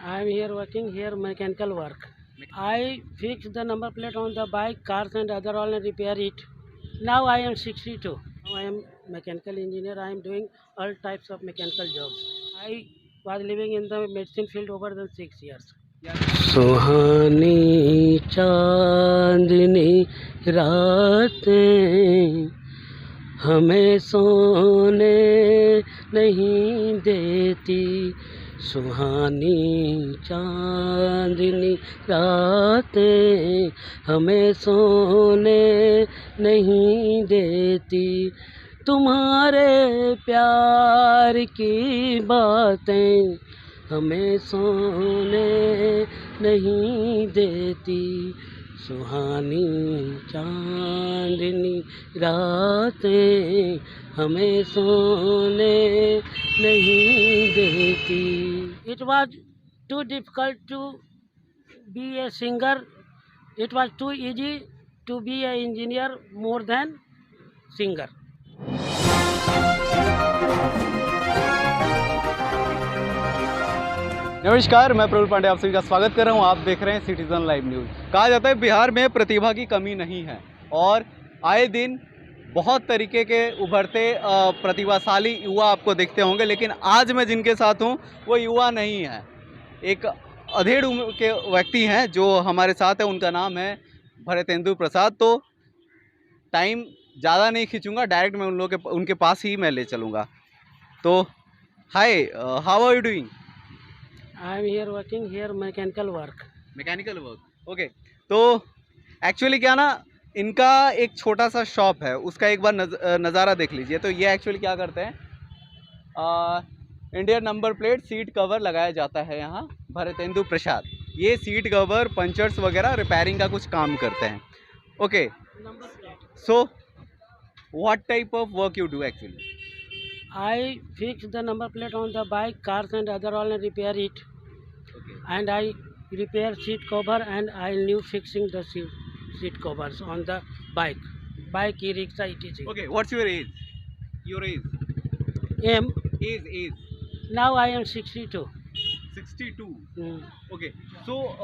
I am here working here mechanical work. I fix the number plate on the bike, cars and other all and repair it. Now I am 62. Now I am mechanical engineer. I am doing all types of mechanical jobs. I was living in the medicine field over than 6 years. सुहानी चांदनी रातें हमें सोने नहीं देती, सुहानी चांदनी रातें हमें सोने नहीं देती, तुम्हारे प्यार की बातें हमें सोने नहीं देती, सुहानी चांदनी रातें हमें सोने नहीं देती. It was too difficult to be a singer. It was too easy to be an engineer more than singer. नमस्कार, मैं प्रफुल्ल पांडे आप सभी का स्वागत कर रहा हूं। आप देख रहे हैं सिटीजन लाइव न्यूज़। कहा जाता है बिहार में प्रतिभा की कमी नहीं है और आए दिन बहुत तरीके के उभरते प्रतिभाशाली युवा आपको दिखते होंगे, लेकिन आज मैं जिनके साथ हूं वो युवा नहीं है, एक अधेड़ उम्र के व्यक्ति हैं जो हमारे साथ है। उनका नाम है भरतेंदु प्रसाद। तो टाइम ज़्यादा नहीं खींचूंगा, डायरेक्ट मैं उनके पास ही मैं ले चलूँगा। तो hi, how are you doing? I am here working here mechanical work. Mechanical work, okay. तो एक्चुअली क्या ना, इनका एक छोटा सा शॉप है, उसका एक बार नज़ारा देख लीजिए। तो ये एक्चुअली क्या करते हैं, Indian number plate seat cover लगाया जाता है यहाँ। भरतेंदु प्रसाद ये सीट कवर पंचर्स वगैरह रिपेयरिंग का कुछ काम करते हैं। Okay, so what type of work you do actually? I fix the number plate on the bike, cars and other all and repair it. Okay. And I repair seat cover and I new fixing the seat covers on the bike, e-rickshaw, etc. Okay, what's your age? Your age? Am Age. Now I am 62. 62. Mm. Okay, so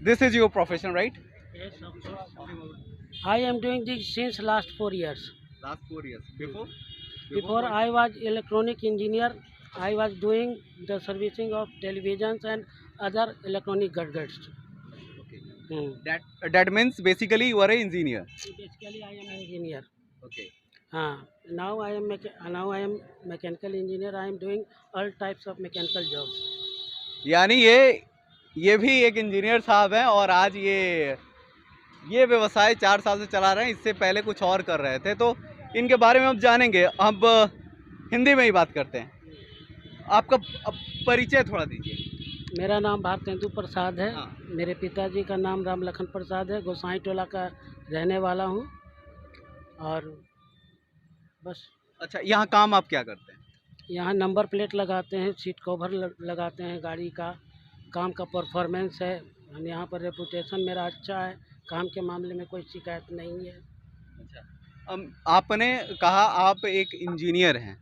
this is your profession, right? Yes, of course. I am doing this since last 4 years. Last 4 years. Before I was electronic engineer. I was doing the servicing of televisions and other electronic gadgets. Okay. That means basically you are an engineer. Basically, I am engineer. Okay. Now I am mechanical engineer. I am doing all types of mechanical jobs. यानी ये भी एक engineer साहब हैं और आज ये व्यवसाय 4 साल से चला रहे हैं। इससे पहले कुछ और कर रहे थे, तो इनके बारे में अब जानेंगे। अब हिंदी में ही बात करते हैं। आपका परिचय थोड़ा दीजिए। मेरा नाम भरतेंदु प्रसाद है। हाँ। मेरे पिताजी का नाम राम लखन प्रसाद है। गोसाई टोला का रहने वाला हूँ और बस। अच्छा, यहाँ काम आप क्या करते हैं? यहाँ नंबर प्लेट लगाते हैं, सीट कवर लगाते हैं, गाड़ी का काम का परफॉर्मेंस है। हम यहाँ पर रेपुटेशन मेरा अच्छा है, काम के मामले में कोई शिकायत नहीं है। अच्छा, आपने कहा आप एक इंजीनियर हैं,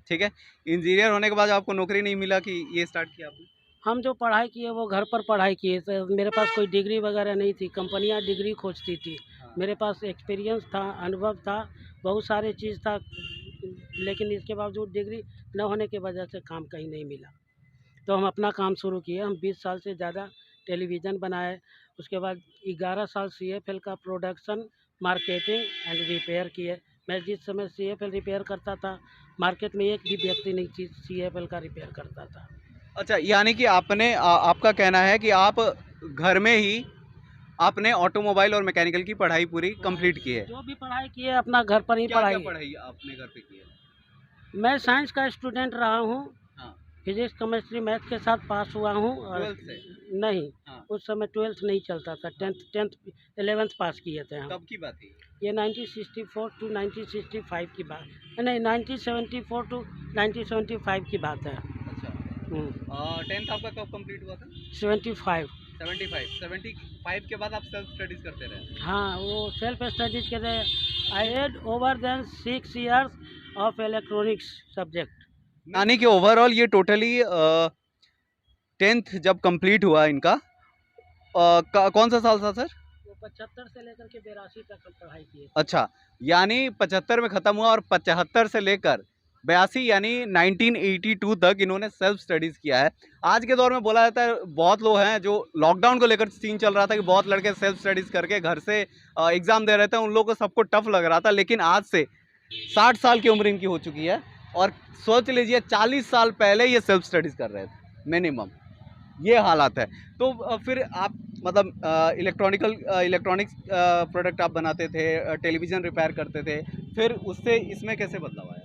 ठीक है। इंजीनियर होने के बाद आपको नौकरी नहीं मिला कि ये स्टार्ट किया आपने? हम जो पढ़ाई किए वो घर पर पढ़ाई किए, तो मेरे पास कोई डिग्री वगैरह नहीं थी। कंपनियां डिग्री खोजती थी। हाँ। मेरे पास एक्सपीरियंस था, अनुभव था, बहुत सारे चीज़ था, लेकिन इसके बावजूद डिग्री न होने की वजह से काम कहीं नहीं मिला। तो हम अपना काम शुरू किए। हम 20 साल से ज़्यादा टेलीविज़न बनाए। उसके बाद 11 साल CFL का प्रोडक्शन, मार्केटिंग एंड रिपेयर किए। मैं जिस समय CFL रिपेयर करता था, मार्केट में एक भी व्यक्ति नहीं CFL का रिपेयर करता था। अच्छा, यानी कि आपका कहना है कि आप घर में ही आपने ऑटोमोबाइल और मैकेनिकल की पढ़ाई पूरी कंप्लीट की है? जो भी पढ़ाई की है अपना घर पर ही क्या पढ़ाई आपने घर पे की है? मैं साइंस का स्टूडेंट रहा हूँ। हाँ। फिजिक्स, केमिस्ट्री, मैथ के साथ पास हुआ हूँ। और 12th से? नहीं। हाँ। उस समय 12th नहीं चलता था, 10th 11th पास किए थे हम। कब की बात है ये 1964 टू 1965 की बात, नहीं 1974 टू 1975 की बात है। अच्छा। 10th आपका कब कंप्लीट हुआ था? 75। 75 के बाद आप सेल्फ स्टडीज करते रहे? हाँ, वो सेल्फ स्टडीज के रहे। I had over then 6 years of electronics subject. यानी कि ओवरऑल ये टोटली 10th जब कंप्लीट हुआ इनका, कौन सा साल था सर? वो 75 से लेकर के 82 तक हम पढ़ाई किए। अच्छा, यानी 75 में ख़त्म हुआ और 75 से लेकर 82 यानी 1982 तक इन्होंने सेल्फ स्टडीज़ किया है। आज के दौर में बोला जाता है, बहुत लोग हैं जो लॉकडाउन को लेकर सीन चल रहा था कि बहुत लड़के सेल्फ स्टडीज़ करके घर से एग्ज़ाम दे रहे थे, उन लोगों को सबको टफ लग रहा था। लेकिन आज से 60 साल की उम्र इनकी हो चुकी है और सोच लीजिए 40 साल पहले ये सेल्फ स्टडीज़ कर रहे थे मिनिमम, ये हालात है। तो फिर आप मतलब इलेक्ट्रॉनिक्स प्रोडक्ट आप बनाते थे, टेलीविज़न रिपेयर करते थे, फिर उससे इसमें कैसे बदलाव आया?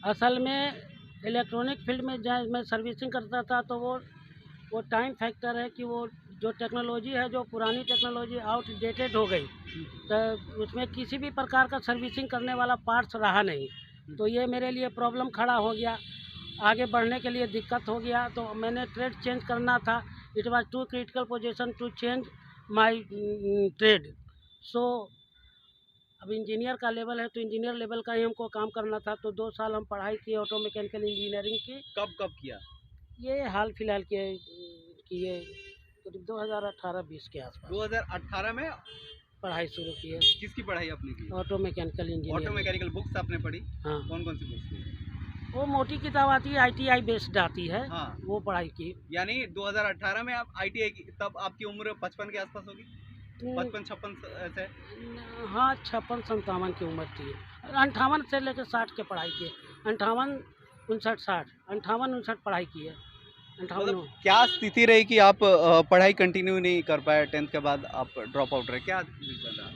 असल में इलेक्ट्रॉनिक फील्ड में जब मैं सर्विसिंग करता था तो वो टाइम फैक्टर है कि वो जो टेक्नोलॉजी है, जो पुरानी टेक्नोलॉजी आउटडेटेड हो गई, तो उसमें किसी भी प्रकार का सर्विसिंग करने वाला पार्ट्स रहा नहीं। तो ये मेरे लिए प्रॉब्लम खड़ा हो गया, आगे बढ़ने के लिए दिक्कत हो गया। तो मैंने ट्रेड चेंज करना था। It was too critical position to change my trade. So अब इंजीनियर का लेवल है तो इंजीनियर लेवल का ही हमको काम करना था। तो 2 साल हम पढ़ाई की ऑटो मैकेनिकल इंजीनियरिंग की। कब किया? ये हाल फिलहाल के किए, करीब 2018-20 के आसपास 2018 में पढ़ाई शुरू की है। किसकी पढ़ाई आपने की? Auto mechanical auto engineer. Mechanical books आपने पढ़ी? हाँ, कौन कौन सी बुक्स थी? वो मोटी किताब आती है, ITI बेस्ड आती है, हाँ, वो पढ़ाई की। यानी 2018 में आप ITI की, तब आपकी उम्र 55 के आसपास होगी, 55-56 ऐसे? हाँ, 56-57 की उम्र थी। 58 से लेकर 60 के पढ़ाई की। 58, 59, 60, 58-59 पढ़ाई की है। 58। मतलब क्या स्थिति रही कि आप पढ़ाई कंटिन्यू नहीं कर पाए, 10th के बाद आप ड्रॉप आउट रहे, क्या रीज़न रहा?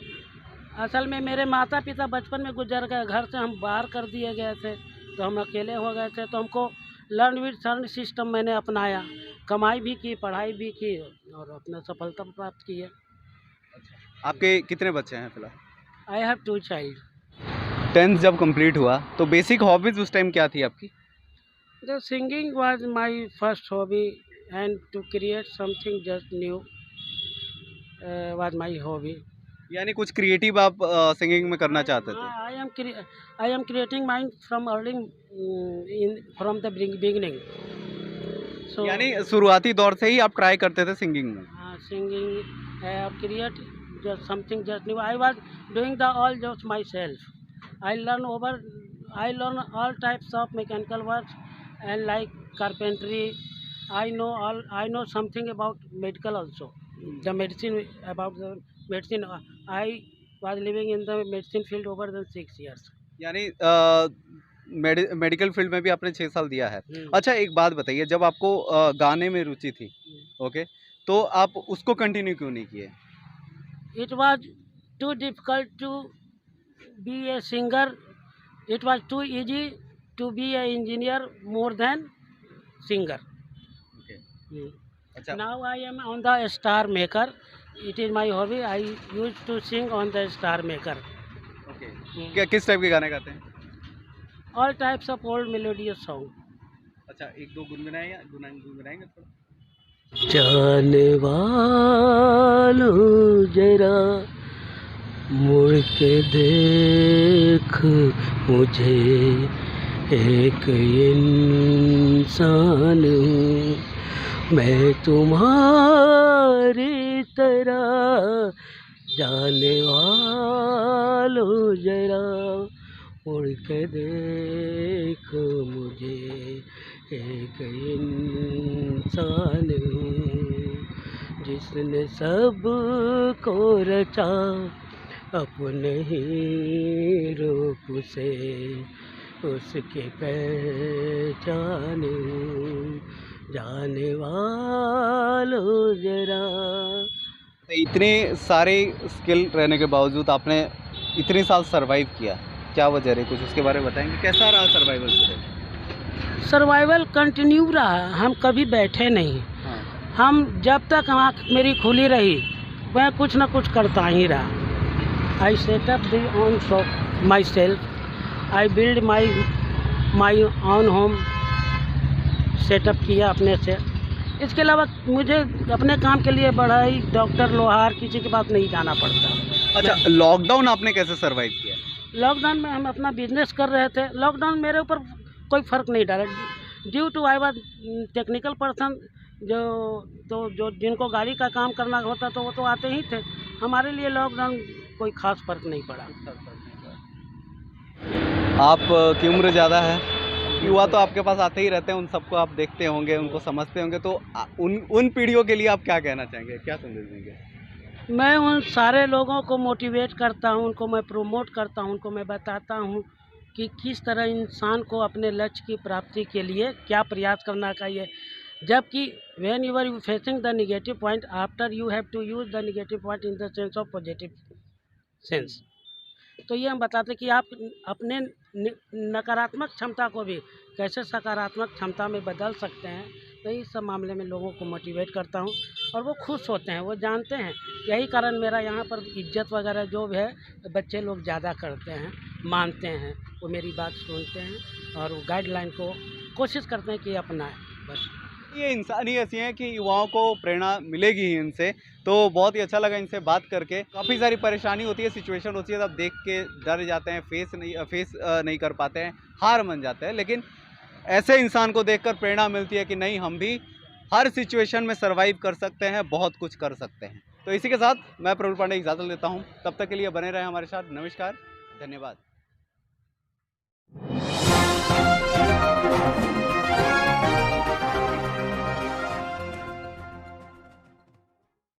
असल में मेरे माता पिता बचपन में गुजर गए, घर से हम बाहर कर दिए गए थे, तो हम अकेले हो गए थे। तो हमको लर्न विद अर्न सिस्टम मैंने अपनाया, कमाई भी की, पढ़ाई भी की और अपना सफलता प्राप्त की है। आपके कितने बच्चे हैं फिलहाल? I have 2 child. 10th जब कंप्लीट हुआ तो बेसिक हॉबीज उस टाइम क्या थी आपकी? The singing was my first hobby, and to create something just new was my hobby. यानी कुछ क्रिएटिव आप सिंगिंग में करना चाहते थे? I am creating mine from early from the beginning. So यानी शुरुआती दौर से ही आप ट्राई करते थे सिंगिंग में? singing, I have created just something just new. I was doing the all just myself. I learn all types of mechanical works and like carpentry. I know something about medical also. The medicine, about the medicine. I was living in the medicine field over than 6 years. यानी medical field में भी आपने 6 साल दिया है। हम्म। अच्छा, एक बात बताइए, जब आपको गाने में रुचि थी, ओके, तो आप उसको कंटिन्यू क्यों नहीं किए? It was too difficult to be a singer. It was too easy to be an engineer more than singer. Okay, Hmm. अच्छा, Now I am on the Star Maker. It is my hobby. I used to sing on the Star Maker. Okay, Hmm. क्या किस type के गाने गाते हैं? All types of old melodious song. अच्छा, एक दो गुनगुनाएंगे थोड़ा? जाने वालों जरा मुड़ के देख मुझे, एक इंसान हूँ मैं तुम्हारी तरह। जाने वालों जरा मुड़ के देख मुझे, एक इंसान हूँ जिसने सब को रचा अपने ही रूप से, उसकी पहचान हूँ जाने वालों जरा। इतने सारे स्किल रहने के बावजूद आपने इतने साल सरवाइव किया, क्या वजह रही? कुछ उसके बारे में बताएंगे, कैसा रहा सर्वाइवल? सर्वाइवल कंटिन्यू रहा, हम कभी बैठे नहीं। हाँ, हम जब तक आँख मेरी खुली रही मैं कुछ ना कुछ करता ही रहा। I set up the own shop myself, I build my own home, setup किया अपने से। इसके अलावा मुझे अपने काम के लिए बढ़ाई, डॉक्टर, लोहार, किसी के पास नहीं जाना पड़ता। अच्छा, लॉकडाउन आपने कैसे सरवाइव किया? लॉकडाउन में हम अपना बिजनेस कर रहे थे। लॉकडाउन मेरे ऊपर कोई फ़र्क नहीं डाला, due to I was technical person. जो जिनको गाड़ी का काम करना होता तो वो तो आते ही थे। हमारे लिए लॉकडाउन कोई ख़ास फ़र्क नहीं पड़ा। आप की उम्र ज़्यादा है, युवा तो आपके पास आते ही रहते हैं, उन सबको आप देखते होंगे, उनको समझते होंगे, तो उन पीढ़ियों के लिए आप क्या कहना चाहेंगे, क्या संदेश देंगे? मैं उन सारे लोगों को मोटिवेट करता हूँ, उनको मैं प्रोमोट करता हूँ, उनको मैं बताता हूँ कि किस तरह इंसान को अपने लक्ष्य की प्राप्ति के लिए क्या प्रयास करना चाहिए। जबकि when you are facing the negative point, after you have to use the negative point in the sense of positive sense. तो ये हम बताते कि आप अपने नकारात्मक क्षमता को भी कैसे सकारात्मक क्षमता में बदल सकते हैं। तो इस सब मामले में लोगों को मोटिवेट करता हूँ और वो खुश होते हैं, वो जानते हैं। यही कारण मेरा यहाँ पर इज्जत वगैरह जो भी है बच्चे लोग ज़्यादा करते हैं, मानते हैं, वो मेरी बात सुनते हैं और वो गाइडलाइन को कोशिश करते हैं कि अपनाएं बस। ये इंसान ही ऐसी हैं कि युवाओं को प्रेरणा मिलेगी ही इनसे। तो बहुत ही अच्छा लगा इनसे बात करके। काफ़ी सारी परेशानी होती है, सिचुएशन होती है, तब देख के डर जाते हैं, फेस नहीं कर पाते हैं, हार मान जाते हैं। लेकिन ऐसे इंसान को देखकर प्रेरणा मिलती है कि नहीं, हम भी हर सिचुएशन में सर्वाइव कर सकते हैं, बहुत कुछ कर सकते हैं। तो इसी के साथ मैं प्रफुल्ल पांडे इजाज़त लेता हूँ। तब तक के लिए बने रहें हमारे साथ। नमस्कार, धन्यवाद।